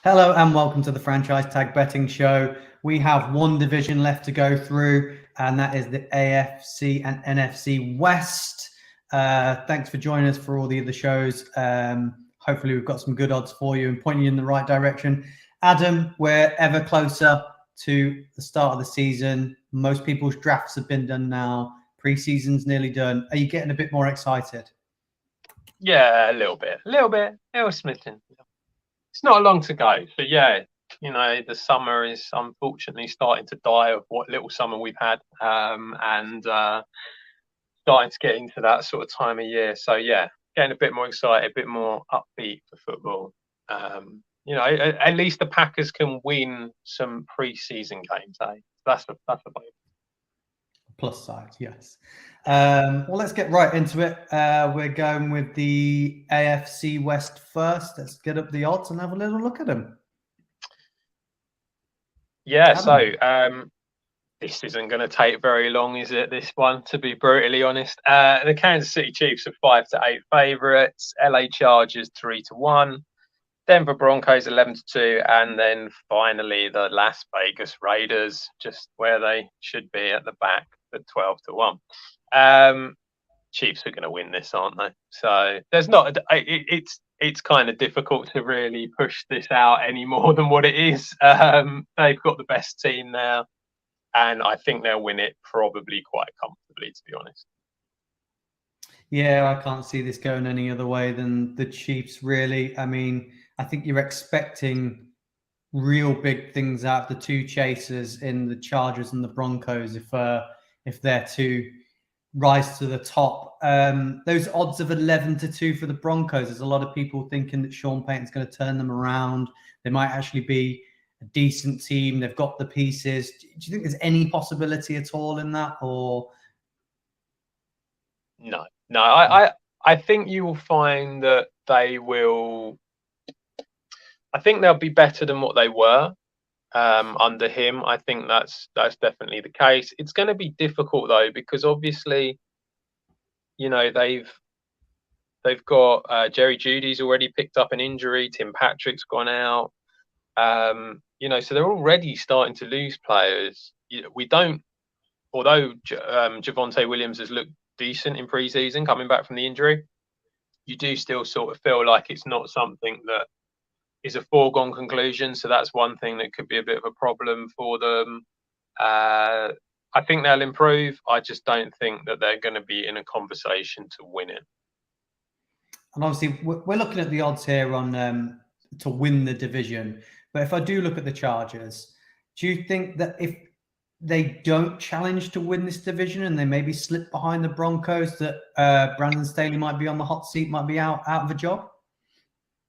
Hello and welcome to the Franchise Tag Betting Show. We have one division left to go through, and that is the AFC and NFC West. Thanks for joining us for all the other shows. Hopefully we've got some good odds for you and pointing you in the right direction. Adam, we're ever closer to the start of the season. Most people's drafts have been done now. Pre-season's nearly done. Are you getting a bit more excited? Yeah, a little bit, smitten. It's not long to go, but yeah, the summer is unfortunately starting to die of what little summer we've had, and starting to get into that sort of time of year. So yeah, getting a bit more excited, a bit more upbeat for football. At least the Packers can win some pre-season games. That's the point. Plus side, yes. Well, let's get right into it. We're going with the AFC West first. Let's get up the odds and have a little look at them. Yeah, Adam. So this isn't going to take very long, is it? This one, to be brutally honest. The Kansas City Chiefs are 5-8 favourites. LA Chargers 3-1. Denver Broncos 11-2, and then finally the Las Vegas Raiders, just where they should be at the back, at 12-1. Chiefs are going to win this, aren't they? So there's not. It's kind of difficult to really push this out any more than what it is. They've got the best team now, and I think they'll win it probably quite comfortably, to be honest. Yeah, I can't see this going any other way than the Chiefs, really. I mean, I think you're expecting real big things out of the two chasers in the Chargers and the Broncos if they're to rise to the top. Those odds of 11-2 for the Broncos, there's a lot of people thinking that Sean Payton's going to turn them around. They might actually be a decent team. They've got the pieces. Do you think there's any possibility at all in that, or? No. I think you will find that they will. I think they'll be better than what they were under him. I think that's definitely the case. It's going to be difficult though, because obviously, they've got Jerry Jeudy's already picked up an injury. Tim Patrick's gone out. So they're already starting to lose players. We don't, although Javonte Williams has looked decent in preseason coming back from the injury, you do still sort of feel like it's not something that is a foregone conclusion. So that's one thing that could be a bit of a problem for them. I think they'll improve. I just don't think that they're going to be in a conversation to win it. And obviously, we're looking at the odds here on to win the division. But if I do look at the Chargers, do you think that if they don't challenge to win this division and they maybe slip behind the Broncos, that Brandon Staley might be on the hot seat, might be out of a job?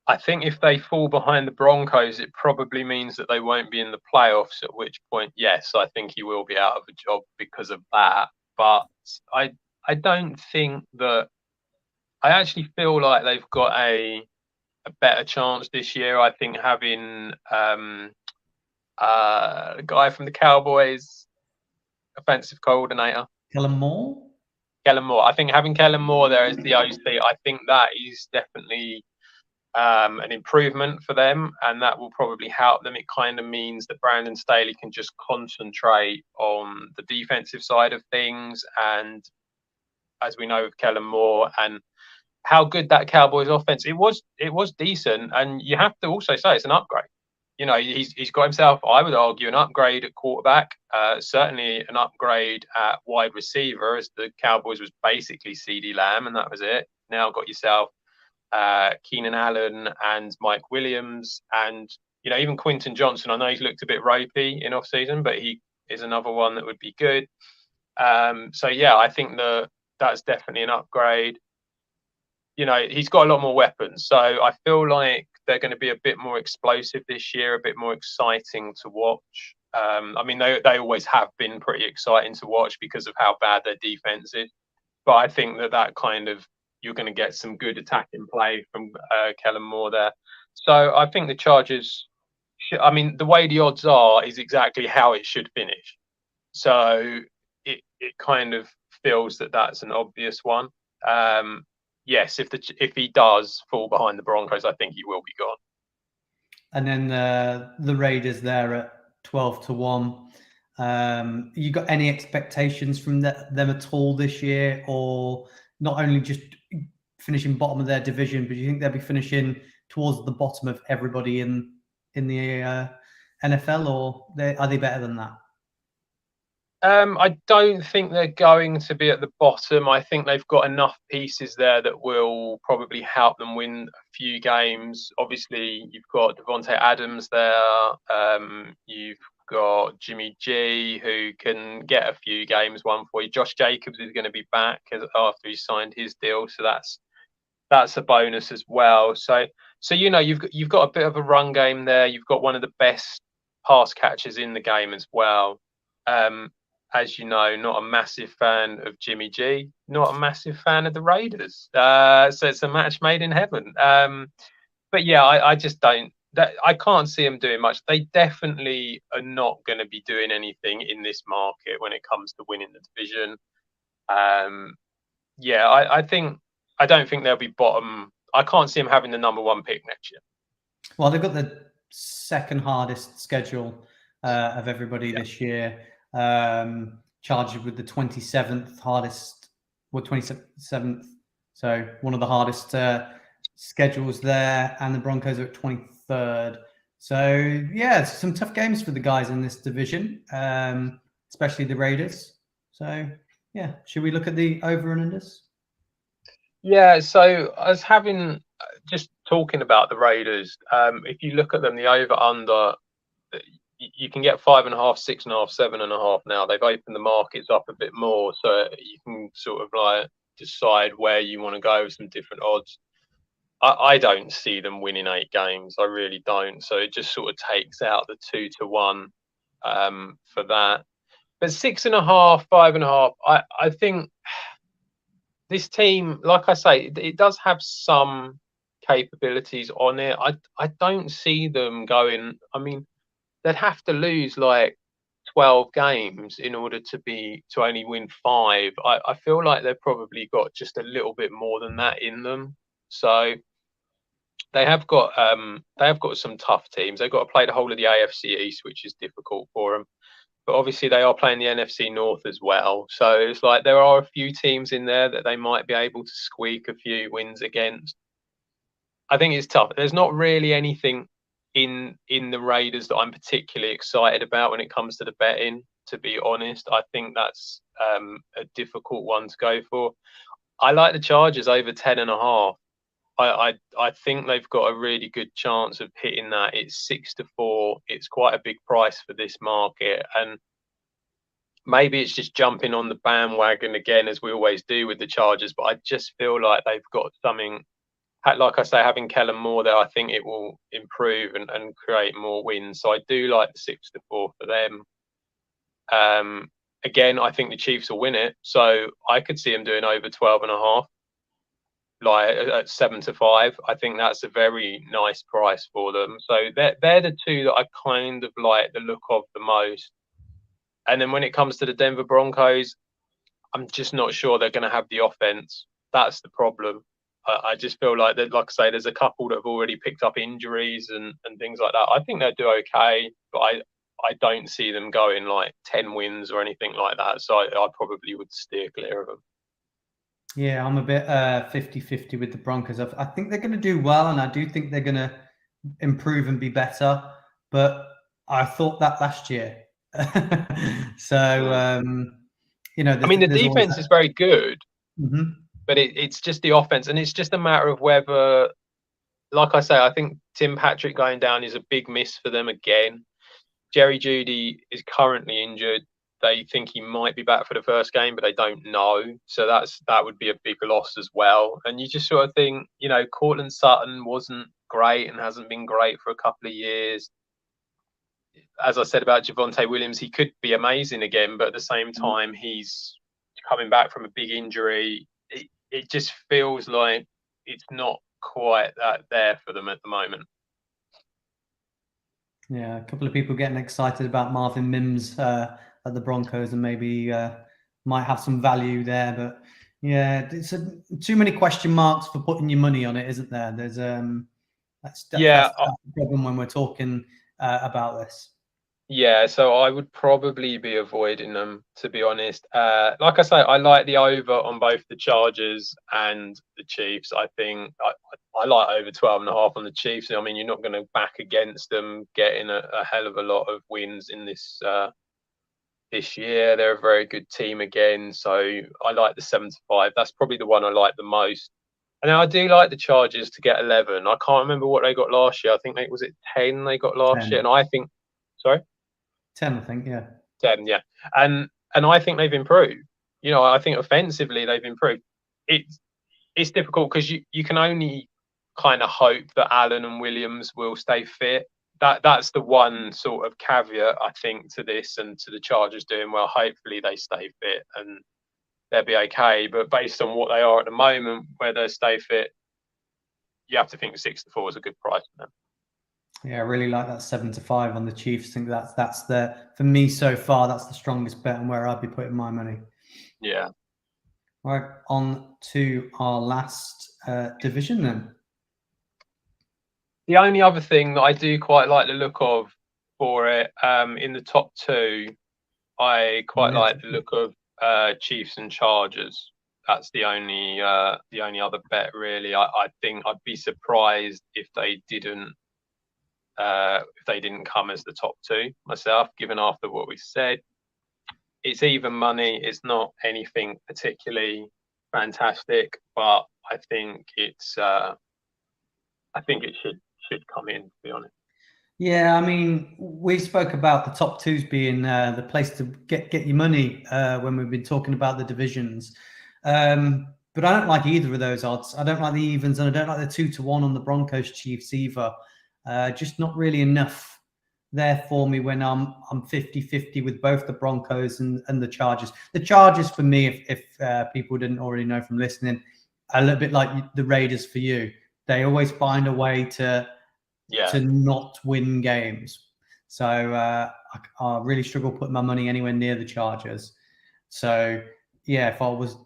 I think if they fall behind the Broncos, it probably means that they won't be in the playoffs, at which point, yes, I think he will be out of a job because of that. But I don't think that. I actually feel like they've got a better chance this year. I think having the guy from the Cowboys, offensive coordinator, Kellen Moore. I think having Kellen Moore there as the OC, I think that is definitely an improvement for them, and that will probably help them. It kind of means that Brandon Staley can just concentrate on the defensive side of things, and as we know with Kellen Moore and how good that Cowboys offense, it was decent, and you have to also say it's an upgrade. He's got himself, I would argue, an upgrade at quarterback, certainly an upgrade at wide receiver, as the Cowboys was basically CeeDee Lamb, and that was it. Now got yourself Keenan Allen and Mike Williams, and even Quinton Johnson. I know he's looked a bit ropey in off season, but he is another one that would be good. So yeah, I think that's definitely an upgrade. He's got a lot more weapons, so I feel like they're going to be a bit more explosive this year, a bit more exciting to watch. I mean, they always have been pretty exciting to watch because of how bad their defense is, but I think that kind of, you're going to get some good attacking play from Kellen Moore there. So I think the Chargers, the way the odds are is exactly how it should finish. So it kind of feels that that's an obvious one. Yes, if he does fall behind the Broncos, I think he will be and then the Raiders there at 12-1. You got any expectations from them at all this year, or not only just finishing bottom of their division, but do you think they'll be finishing towards the bottom of everybody in the NFL, or are they better than that? I don't think they're going to be at the bottom. I think they've got enough pieces there that will probably help them win a few games. Obviously, you've got Devontae Adams there. You've got Jimmy G, who can get a few games won for you. Josh Jacobs is going to be back after he signed his deal, so that's a bonus as well. So you've got a bit of a run game there. You've got one of the best pass catchers in the game as well. As you know, not a massive fan of Jimmy G, not a massive fan of the Raiders. So it's a match made in heaven. But yeah, I just don't. I can't see them doing much. They definitely are not going to be doing anything in this market when it comes to winning the division. Yeah, I don't think they'll be bottom. I can't see them having the number one pick next year. Well, they've got the second hardest schedule of everybody this year. Charged with the 27th hardest, 27th. So one of the hardest schedules there, and the Broncos are at 23rd. So yeah, some tough games for the guys in this division, especially the Raiders. So yeah, should we look at the over and unders? Yeah, so I was just talking about the Raiders. If you look at them, the over under, you can get 5.5, 6.5, 7.5 now. They've opened the markets up a bit more, so you can sort of like decide where you want to go with some different odds. I don't see them winning 8 games. I really don't. So it just sort of takes out the 2-1 for that. But 6.5, 5.5, I think this team, like I say, it does have some capabilities on it. I don't see them going. I mean, they'd have to lose like 12 games in order to only win 5. I feel like they've probably got just a little bit more than that in them. So they have got some tough teams. They've got to play the whole of the AFC East, which is difficult for them. But obviously they are playing the NFC North as well. So it's like there are a few teams in there that they might be able to squeak a few wins against. I think it's tough. There's not really anything in the Raiders that I'm particularly excited about when it comes to the betting, to be honest. I think that's a difficult one to go for. I like the Chargers over 10.5. I think they've got a really good chance of hitting that. It's 6-4. It's quite a big price for this market, and maybe it's just jumping on the bandwagon again, as we always do with the Chargers. But I just feel like they've got something. Like I say, having Kellen Moore there, I think it will improve and create more wins. So I do like the 6-4 for them. Again, I think the Chiefs will win it. So I could see them doing over 12.5. Like at 7-5, I think that's a very nice price for them. So they're the two that I kind of like the look of the most. And then when it comes to the Denver Broncos, I'm just not sure they're going to have the offense. That's the problem. I just feel like that, like I say, there's a couple that have already picked up injuries and things like that. I think they'll do okay, but I don't see them going like 10 wins or anything like that. So I probably would steer clear of them. Yeah, I'm a bit 50-50 with the Broncos. I think they're going to do well, and I do think they're going to improve and be better. But I thought that last year. So, I mean, the defense is very good, mm-hmm. but it's just the offense. And it's just a matter of whether, like I say, I think Tim Patrick going down is a big miss for them again. Jerry Jeudy is currently injured. They think he might be back for the first game, but they don't know. So that would be a big loss as well. And you just sort of think, Courtland Sutton wasn't great and hasn't been great for a couple of years. As I said about Javonte Williams, he could be amazing again, but at the same time, he's coming back from a big injury. It just feels like it's not quite that there for them at the moment. Yeah, a couple of people getting excited about Marvin Mims at the Broncos, and maybe might have some value there. But yeah, it's too many question marks for putting your money on it, isn't there? There's That's the problem when we're talking about this. Yeah, so I would probably be avoiding them, to be honest. Like I say, I like the over on both the Chargers and the Chiefs. I think I like over 12.5 on the Chiefs. I mean, you're not going to back against them getting a hell of a lot of wins in this year. They're a very good team again, so I like the 7-5. That's probably the one I like the most. And then I do like the Chargers to get 11. I can't remember what they got last year. I think was it 10 they got last 10. year, and I think, sorry. 10, I think, yeah. 10, yeah. And I think they've improved. I think offensively they've improved. It's difficult because you can only kind of hope that Allen and Williams will stay fit. That's the one sort of caveat, I think, to this and to the Chargers doing well. Hopefully they stay fit and they'll be okay. But based on what they are at the moment, where they stay fit, you have to think 6-4 is a good price for them. Yeah, I really like that 7-5 on the Chiefs. I think that's for me so far, that's the strongest bet and where I'd be putting my money. Yeah. All right, on to our last division then. The only other thing that I do quite like the look of for it, in the top two, I quite like the look of Chiefs and Chargers. That's the only other bet really. I think I'd be surprised if they didn't come as the top two myself, given after what we said. It's even money. It's not anything particularly fantastic, but I think it should come in, to be honest. Yeah, I mean, we spoke about the top twos being the place to get your money when we've been talking about the divisions. But I don't like either of those odds. I don't like the evens, and I don't like the 2-1 on the Broncos Chiefs either. Just not really enough there for me when I'm 50-50 with both the Broncos and the Chargers. The Chargers for me, if people didn't already know from listening, a little bit like the Raiders for you. They always find a way to not win games. So I really struggle putting my money anywhere near the Chargers. So yeah, if I was,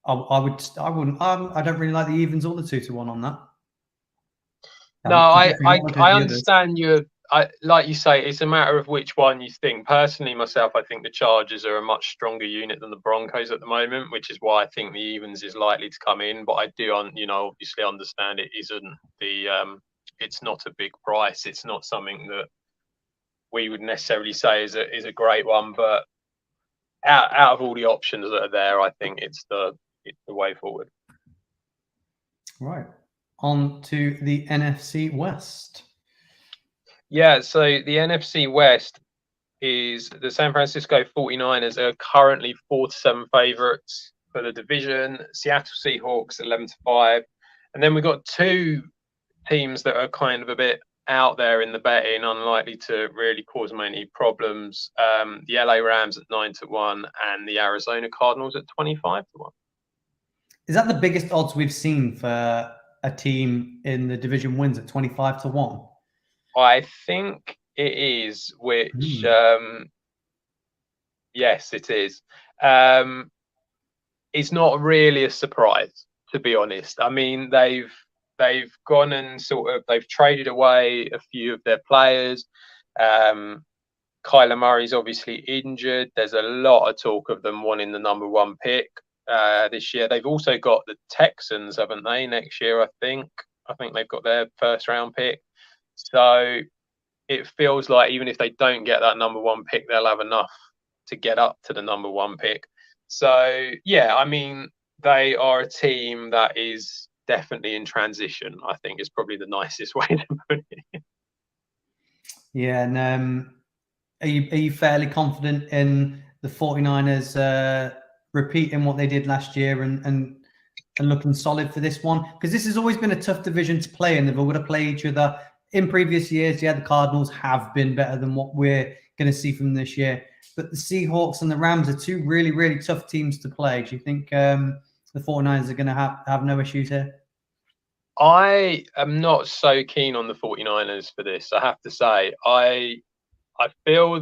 I wouldn't. I don't really like the evens or the 2-1 on that. No, I understand you. Like you say, it's a matter of which one you think. Personally, myself, I think the Chargers are a much stronger unit than the Broncos at the moment, which is why I think the evens is likely to come in. But I do, obviously understand it isn't it's not a big price. It's not something that we would necessarily say is a great one. But out of all the options that are there, I think it's the way forward. Right. On to the NFC West. Yeah, so the NFC West is the San Francisco 49ers are currently 4-7 favourites for the division. Seattle Seahawks 11-5. And then we've got two teams that are kind of a bit out there in the betting, unlikely to really cause many problems. The LA Rams at 9-1 and the Arizona Cardinals at 25-1. Is that the biggest odds we've seen for a team in the division wins at 25-1? I think it is, which yes, it is. It's not really a surprise, to be honest. I mean, they've gone and they've traded away a few of their players. Kyler Murray's obviously injured. There's a lot of talk of them wanting the number 1 pick this year. They've also got the Texans, haven't they, next year, I think they've got their first round pick. So it feels like even if they don't get that number 1 pick, they'll have enough to get up to the number 1 pick. So, yeah, I mean, they are a team that is definitely in transition, I think is probably the nicest way to put it. Yeah, and are you fairly confident in the 49ers repeating what they did last year and looking solid for this one? Because this has always been a tough division to play, and they've all got to play each other. In previous years, yeah, the Cardinals have been better than what we're going to see from this year. But the Seahawks and the Rams are two really, really tough teams to play. Do you think the 49ers are going to have no issues here? I am not so keen on the 49ers for this, I have to say. I feel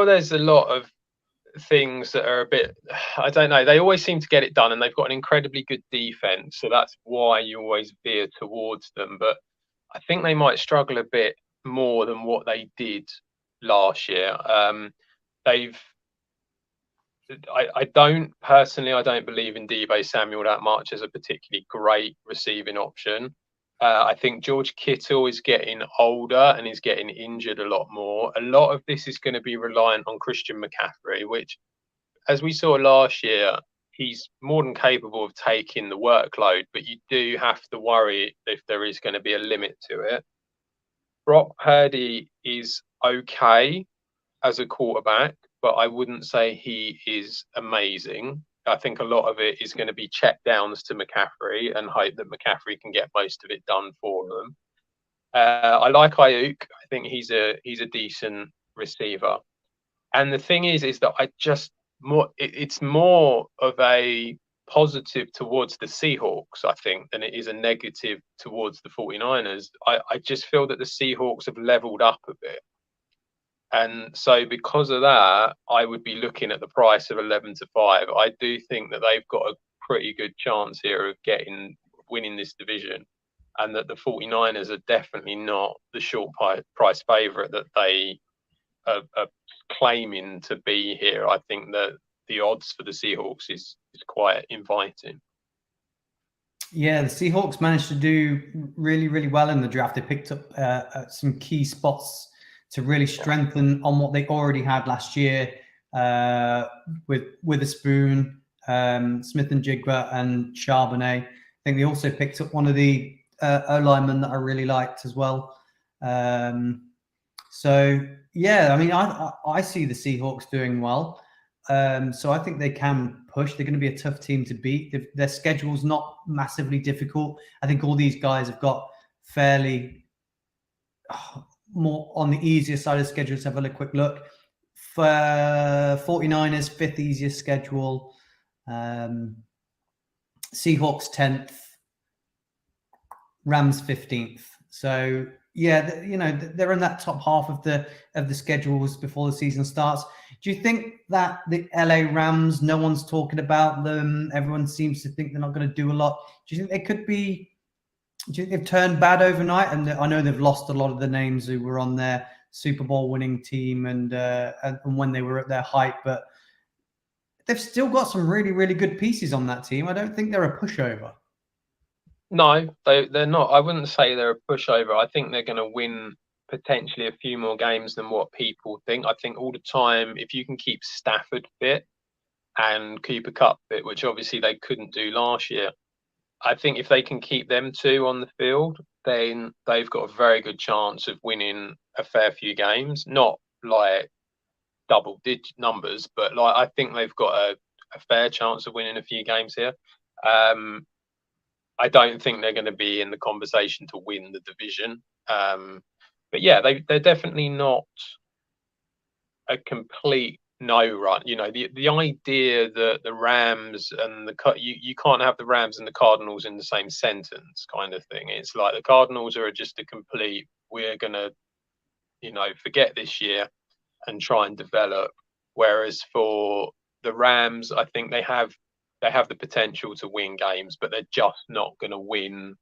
there's a lot of things that are a bit, I don't know. They always seem to get it done, and they've got an incredibly good defense, so that's why you always veer towards them. But I think they might struggle a bit more than what they did last year. They've I don't personally, I don't believe in Deebo Samuel that much as a particularly great receiving option. I think George Kittle is getting older and is getting injured a lot more. A lot of this is going to be reliant on Christian McCaffrey, which, as we saw last year, he's more than capable of taking the workload, but you do have to worry if there is going to be a limit to it. Brock Purdy is okay as a quarterback, but I wouldn't say he is amazing. I think a lot of it is going to be check downs to McCaffrey and hope that McCaffrey can get most of it done for them. I like Ayuk. I think he's a decent receiver. And the thing is that I just it's more of a positive towards the Seahawks, I think, than it is a negative towards the 49ers. I just feel that the Seahawks have leveled up a bit. And so because of that, I would be looking at the price of 11 to 5. I do think that they've got a pretty good chance here of winning this division, and that the 49ers are definitely not the short price favourite that they are claiming to be here. I think that the odds for the Seahawks is quite inviting. Yeah, the Seahawks managed to do really, really well in the draft. They picked up some key spots to really strengthen on what they already had last year with Witherspoon, Smith and Jigba, and Charbonnet. I think they also picked up one of the O-linemen that I really liked as well. So, yeah, I mean, I see the Seahawks doing well. So I think they can push. They're going to be a tough team to beat. Their schedule's not massively difficult. I think all these guys have got fairly more on the easier side of the schedule. Let's have a quick look. For 49ers, 5th easiest schedule. Seahawks 10th. Rams 15th. So yeah, they're in that top half of the schedules before the season starts. Do you think that the LA Rams, no one's talking about them? Everyone seems to think they're not going to do a lot. Do you think they could be? Do you think they've turned bad overnight? And I know they've lost a lot of the names who were on their Super Bowl winning team and when they were at their height, but they've still got some really, really good pieces on that team. I don't think they're a pushover. No, they're not. I wouldn't say they're a pushover. I think they're going to win potentially a few more games than what people think. I think all the time, if you can keep Stafford fit and Cooper Kupp fit, which obviously they couldn't do last year, I think if they can keep them two on the field, then they've got a very good chance of winning a fair few games. Not like double-digit numbers, but like I think they've got a fair chance of winning a few games here. I don't think they're going to be in the conversation to win the division. But yeah, they're definitely not a complete no run. The idea that the Rams and you can't have the Rams and the Cardinals in the same sentence kind of thing. It's like the Cardinals are just a complete, we're going to, forget this year and try and develop. Whereas for the Rams, I think they have the potential to win games, but they're just not going to win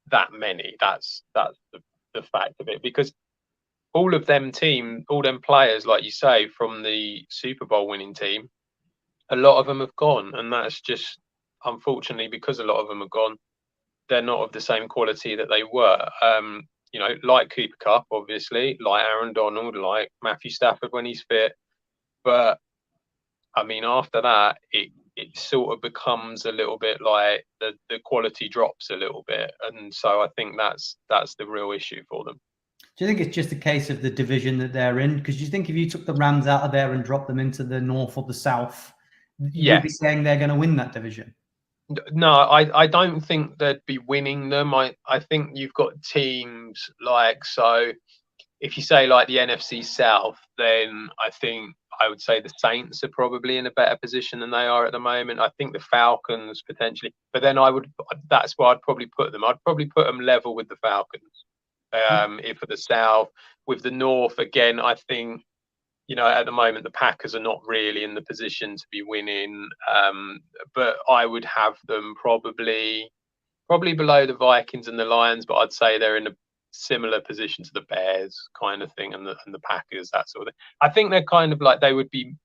that many. That's the fact of it, because all them players, like you say, from the Super Bowl winning team, a lot of them have gone, and that's just unfortunately because a lot of them have gone. They're not of the same quality that they were. Like Cooper Kupp, obviously, like Aaron Donald, like Matthew Stafford when he's fit. But I mean, after that, it sort of becomes a little bit like the quality drops a little bit, and so I think that's the real issue for them. Do you think it's just a case of the division that they're in? Because you think if you took the Rams out of there and dropped them into the North or the South, you'd be saying they're going to win that division? No, I don't think they'd be winning them. I think you've got teams like, so if you say like the NFC South, then I think I would say the Saints are probably in a better position than they are at the moment. I think the Falcons potentially, but then that's where I'd probably put them. I'd probably put them level with the Falcons. If for the South, with the North, again, I think at the moment the Packers are not really in the position to be winning, but I would have them probably below the Vikings and the Lions, but I'd say they're in a similar position to the Bears kind of thing, and the Packers, that sort of thing. I think they're kind of like they would be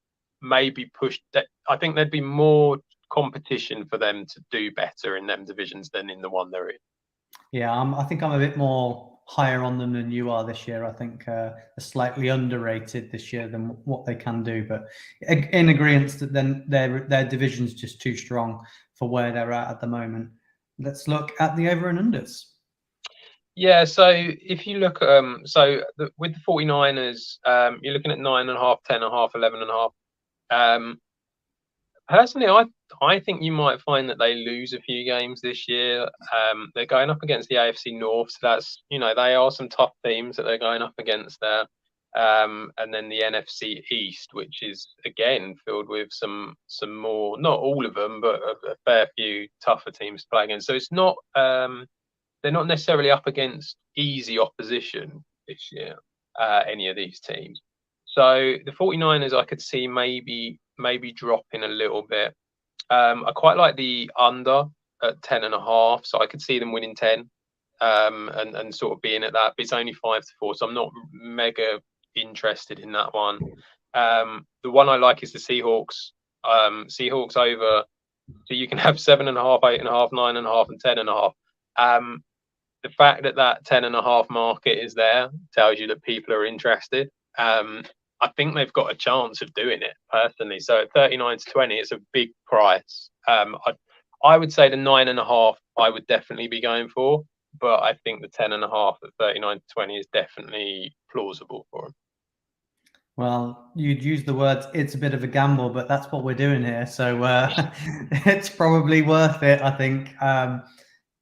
maybe pushed. I think there'd be more competition for them to do better in them divisions than in the one they're in. Yeah, I think I'm a bit more higher on them than you are this year. I think they're slightly underrated this year than what they can do, but in agreement that then their division's just too strong for where they're at the moment. Let's look at the over and unders. Yeah, so if you look at with the 49ers, you're looking at 9.5, 10.5, 11.5. Personally, I think you might find that they lose a few games this year. They're going up against the AFC North, so that's they are some tough teams that they're going up against there. And then the NFC East, which is again filled with some more, not all of them, but a fair few tougher teams to play against. So it's not they're not necessarily up against easy opposition this year, any of these teams. So the 49ers, I could see maybe dropping a little bit. I quite like the under at 10.5, so I could see them winning 10, and sort of being at that. But it's only 5-4, so I'm not mega interested in that one. The one I like is the Seahawks. Seahawks over, so you can have 7.5, 8.5, 9.5, and 10.5. The fact that 10.5 market is there tells you that people are interested. I think they've got a chance of doing it personally. So at 39-20, it's a big price. I would say the 9.5 I would definitely be going for, but I think the 10.5 at 39-20 is definitely plausible for them. Well, you'd use the words, it's a bit of a gamble, but that's what we're doing here. So it's probably worth it, I think.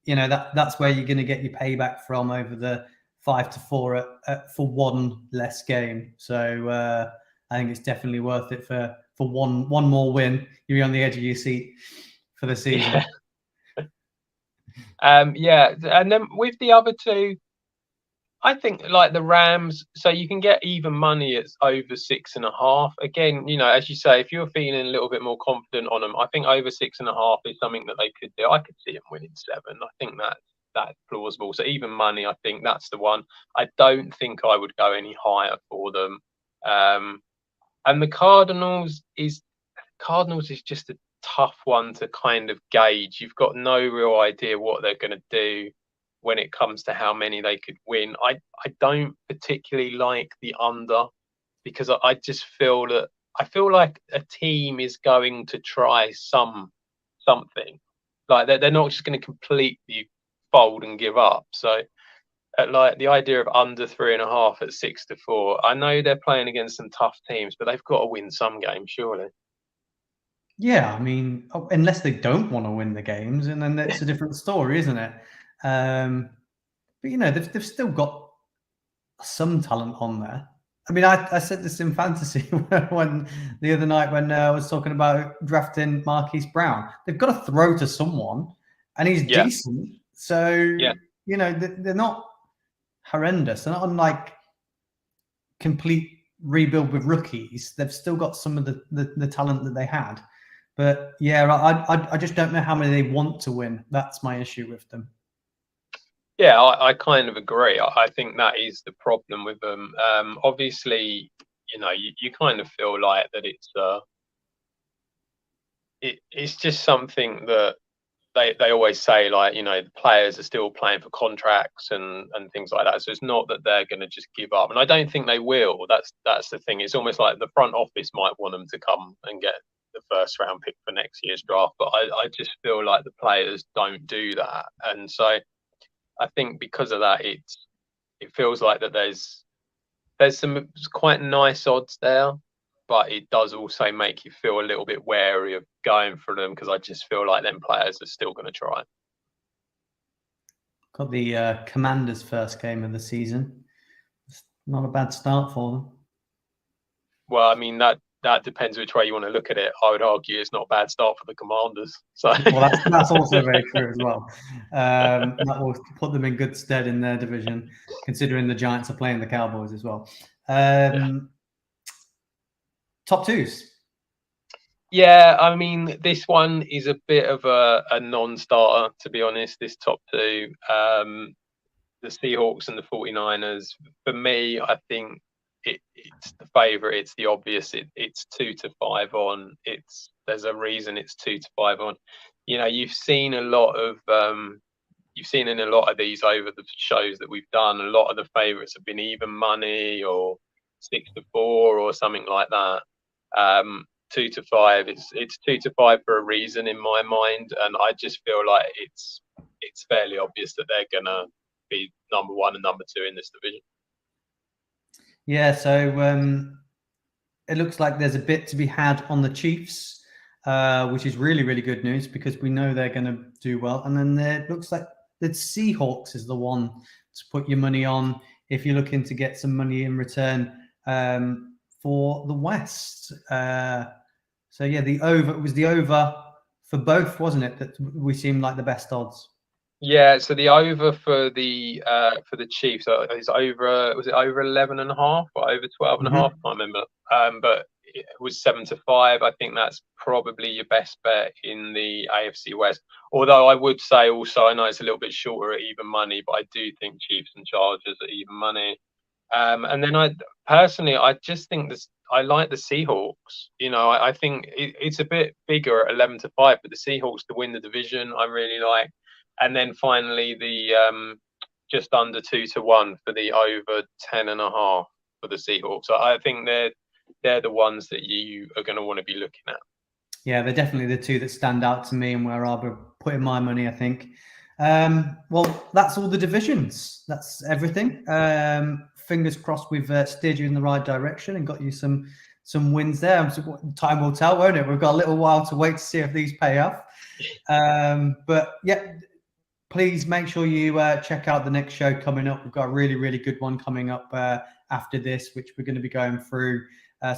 That's where you're going to get your payback from over the 5-4 for one less game. So I think it's definitely worth it for one more win. You'll be on the edge of your seat for the season. Yeah. And then with the other two, I think like the Rams, so you can get even money at over 6.5. Again, as you say, if you're feeling a little bit more confident on them, I think over 6.5 is something that they could do. I could see them winning 7. I think that's plausible. So even money, I think that's the one. I don't think I would go any higher for them. And the Cardinals is just a tough one to kind of gauge. You've got no real idea what they're going to do when it comes to how many they could win. I don't particularly like the under, because I just feel like a team is going to try something. Like they're not just going to completely fold and give up. So like the idea of under 3.5 at 6-4, I know they're playing against some tough teams, but they've got to win some games, surely. Yeah, I mean, unless they don't want to win the games, and then that's a different story, isn't it? But they've still got some talent on there. I mean, I said this in fantasy when the other night when I was talking about drafting Marquise Brown. They've got to throw to someone, and he's decent. So they're not horrendous. They're not on like complete rebuild with rookies. They've still got some of the talent that they had. But yeah, I just don't know how many they want to win. That's my issue with them. Yeah, I kind of agree. I think that is the problem with them. Obviously, you kind of feel like that it's just something that they always say, like, the players are still playing for contracts and things like that. So it's not that they're going to just give up. And I don't think they will. That's the thing. It's almost like the front office might want them to come and get the first round pick for next year's draft. But I just feel like the players don't do that. And so I think because of that, it feels like that there's some quite nice odds there, but it does also make you feel a little bit wary of going for them, because I just feel like them players are still going to try. Got the Commanders' first game of the season. It's not a bad start for them. Well, I mean, that depends which way you want to look at it. I would argue it's not a bad start for the Commanders. So well, that's also very true as well. That will put them in good stead in their division, considering the Giants are playing the Cowboys as well. top twos. Yeah, I mean, this one is a bit of a non-starter, to be honest, this top two. The Seahawks and the 49ers. For me, I think it's the favourite. It's the obvious. It's 2-5 on. There's a reason it's 2-5 on. You've seen a lot of you've seen in a lot of these over the shows that we've done. A lot of the favourites have been even money or 6-4 or something like that. 2-5. It's 2-5 for a reason in my mind, and I just feel like it's fairly obvious that they're gonna be number 1 and number 2 in this division. Yeah, so it looks like there's a bit to be had on the Chiefs, which is really, really good news because we know they're going to do well. And then it looks like the Seahawks is the one to put your money on if you're looking to get some money in return for the West. So yeah, it was the over for both, wasn't it? That we seemed like the best odds. Yeah, so the over for the Chiefs is over. Was it over 11.5 or over 12.5? I can't remember. But it was 7-5. I think that's probably your best bet in the AFC West. Although I would say also, I know it's a little bit shorter at even money, but I do think Chiefs and Chargers at even money. And then I just think this. I like the Seahawks. I think it's a bit bigger at 11-5, but the Seahawks to win the division, I really like. And then finally, the just under 2-1 for the over 10.5 for the Seahawks. I think they're the ones that you are going to want to be looking at. Yeah, they're definitely the two that stand out to me and where I'll be putting my money, I think. Well, that's all the divisions. That's everything. Fingers crossed we've steered you in the right direction and got you some wins there. Time will tell, won't it? We've got a little while to wait to see if these pay off. But yeah, please make sure you check out the next show coming up. We've got a really, really good one coming up after this, which we're going to be going through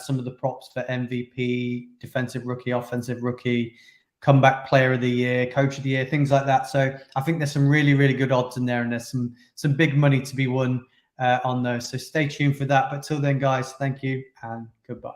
some of the props for MVP, defensive rookie, offensive rookie, comeback player of the year, coach of the year, things like that. So I think there's some really, really good odds in there, and there's some big money to be won on those. So stay tuned for that. But till then, guys, thank you and goodbye.